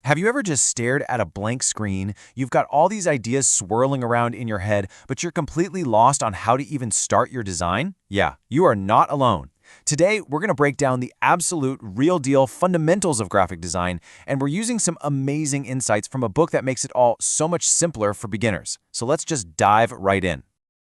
Have you ever just stared at a blank screen? You've got all these ideas swirling around in your head, but you're completely lost on how to even start your design? Yeah, you are not alone. Today, we're going to break down the absolute, real deal fundamentals of graphic design, and we're using some amazing insights from a book that makes it all so much simpler for beginners. So let's just dive right in.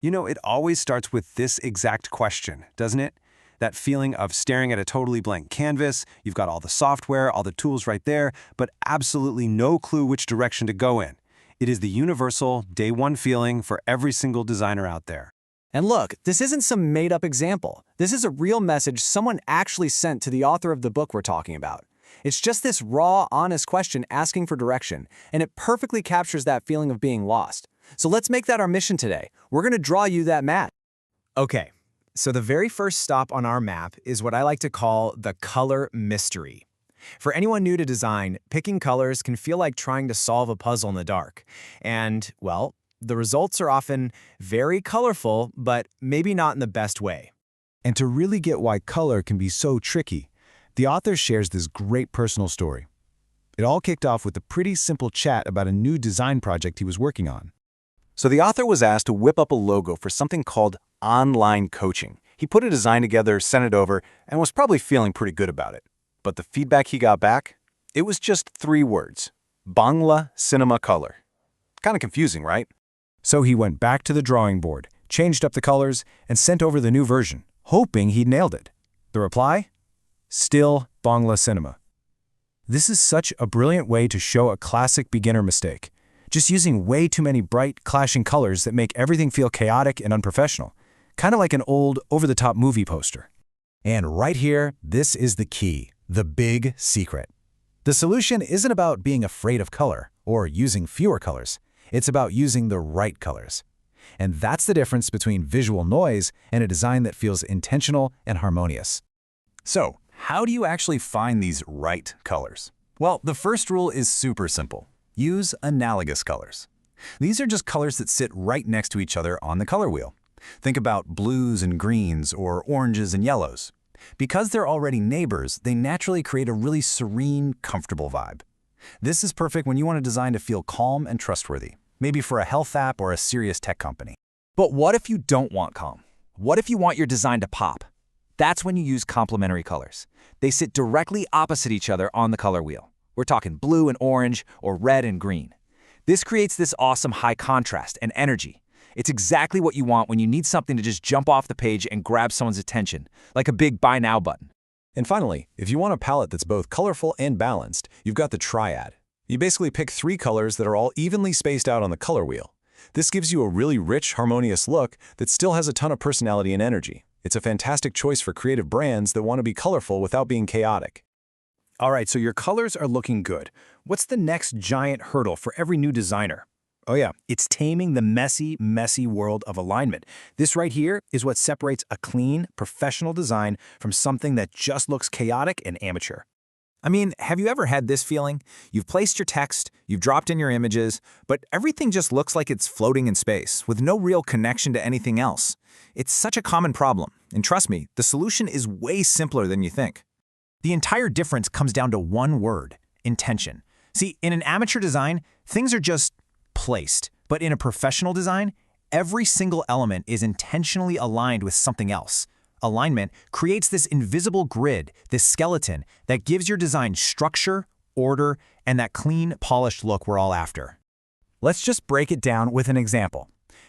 You know, it always starts with this exact question, doesn't it? That feeling of staring at a totally blank canvas, you've got all the software, all the tools right there, but absolutely no clue which direction to go in. It is the universal, day one feeling for every single designer out there. And look, this isn't some made-up example. This is a real message someone actually sent to the author of the book we're talking about. It's just this raw, honest question asking for direction, and it perfectly captures that feeling of being lost. So let's make that our mission today. We're going to draw you that map. Okay, so the very first stop on our map is what I like to call the color mystery. For anyone new to design, picking colors can feel like trying to solve a puzzle in the dark. And, well, the results are often very colorful, but maybe not in the best way. And to really get why color can be so tricky, the author shares this great personal story. It all kicked off with a pretty simple chat about a new design project he was working on. So the author was asked to whip up a logo for something called online coaching. He put a design together, sent it over, and was probably feeling pretty good about it. But the feedback he got back? It was just 3 words. Bangla Cinema Color. Kind of confusing, right? So he went back to the drawing board, changed up the colors, and sent over the new version, hoping he'd nailed it. The reply? Still Bangla Cinema. This is such a brilliant way to show a classic beginner mistake. Just using way too many bright, clashing colors that make everything feel chaotic and unprofessional. Kind of like an old, over-the-top movie poster. And right here, this is the key, the big secret. The solution isn't about being afraid of color or using fewer colors. It's about using the right colors. And that's the difference between visual noise and a design that feels intentional and harmonious. So, how do you actually find these right colors? Well, the first rule is super simple. Use analogous colors. These are just colors that sit right next to each other on the color wheel. Think about blues and greens or oranges and yellows. Because they're already neighbors, they naturally create a really serene, comfortable vibe. This is perfect when you want a design to feel calm and trustworthy, maybe for a health app or a serious tech company. But what if you don't want calm? What if you want your design to pop? That's when you use complementary colors. They sit directly opposite each other on the color wheel. We're talking blue and orange or red and green. This creates this awesome high contrast and energy. It's exactly what you want when you need something to just jump off the page and grab someone's attention, like a big buy now button. And finally, if you want a palette that's both colorful and balanced, you've got the triad. You basically pick 3 colors that are all evenly spaced out on the color wheel. This gives you a really rich, harmonious look that still has a ton of personality and energy. It's a fantastic choice for creative brands that want to be colorful without being chaotic. All right, so your colors are looking good. What's the next giant hurdle for every new designer? Oh yeah, it's taming the messy world of alignment. This right here is what separates a clean, professional design from something that just looks chaotic and amateur. I mean, have you ever had this feeling? You've placed your text, you've dropped in your images, but everything just looks like it's floating in space, with no real connection to anything else. It's such a common problem, and trust me, the solution is way simpler than you think. The entire difference comes down to one word: intention. See, in an amateur design, things are just placed, but in a professional design, every single element is intentionally aligned with something else. Alignment creates this invisible grid, this skeleton, that gives your design structure, order, and that clean, polished look we're all after. Let's just break it down with an example.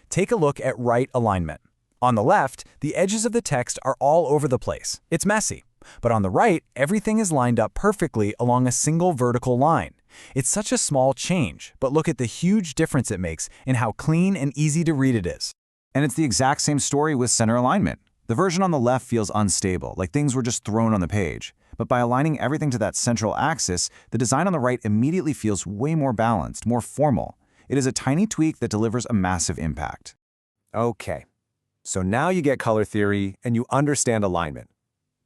Take a look at right alignment. On the left, the edges of the text are all over the place. It's messy. But on the right, everything is lined up perfectly along a single vertical line. It's such a small change, but look at the huge difference it makes in how clean and easy to read it is. And it's the exact same story with center alignment. The version on the left feels unstable, like things were just thrown on the page. But by aligning everything to that central axis, the design on the right immediately feels way more balanced, more formal. It is a tiny tweak that delivers a massive impact. Okay, so now you get color theory and you understand alignment.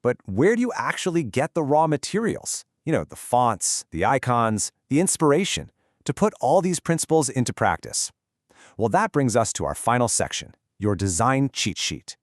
But where do you actually get the raw materials? You know, the fonts, the icons, the inspiration, to put all these principles into practice. Well, that brings us to our final section, your design cheat sheet.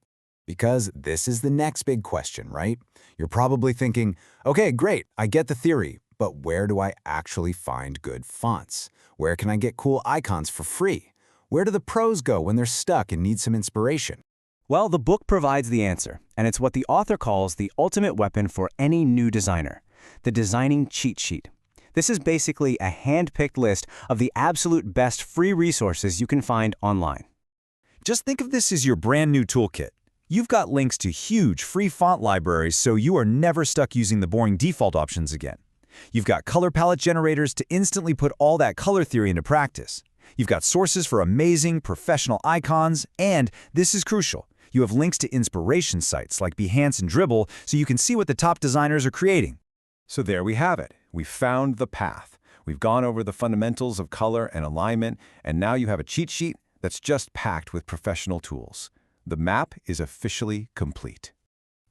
Because this is the next big question, right? You're probably thinking, okay, great, I get the theory, But where do I actually find good fonts? Where can I get cool icons for free? Where do the pros go when they're stuck and need some inspiration? Well, the book provides the answer, and it's what the author calls the ultimate weapon for any new designer, the designing cheat sheet. This is basically a hand-picked list of the absolute best free resources you can find online. Just think of this as your brand new toolkit. You've got links to huge free font libraries so you are never stuck using the boring default options again. You've got color palette generators to instantly put all that color theory into practice. You've got sources for amazing, professional icons, and, this is crucial, you have links to inspiration sites like Behance and Dribbble so you can see what the top designers are creating. So there we have it. We've found the path. We've gone over the fundamentals of color and alignment, and now you have a cheat sheet that's just packed with professional tools. The map is officially complete.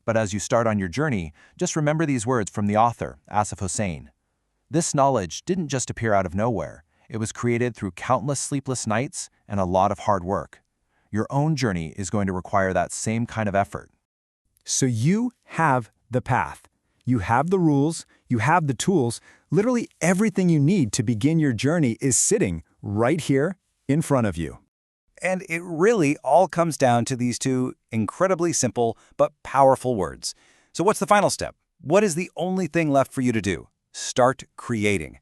But as you start on your journey, just remember these words from the author, Asif Hussain. This knowledge didn't just appear out of nowhere. It was created through countless sleepless nights and a lot of hard work. Your own journey is going to require that same kind of effort. So you have the path. You have the rules, you have the tools. Literally everything you need to begin your journey is sitting right here in front of you. And it really all comes down to these two incredibly simple but powerful words. So what's the final step? What is the only thing left for you to do? Start creating.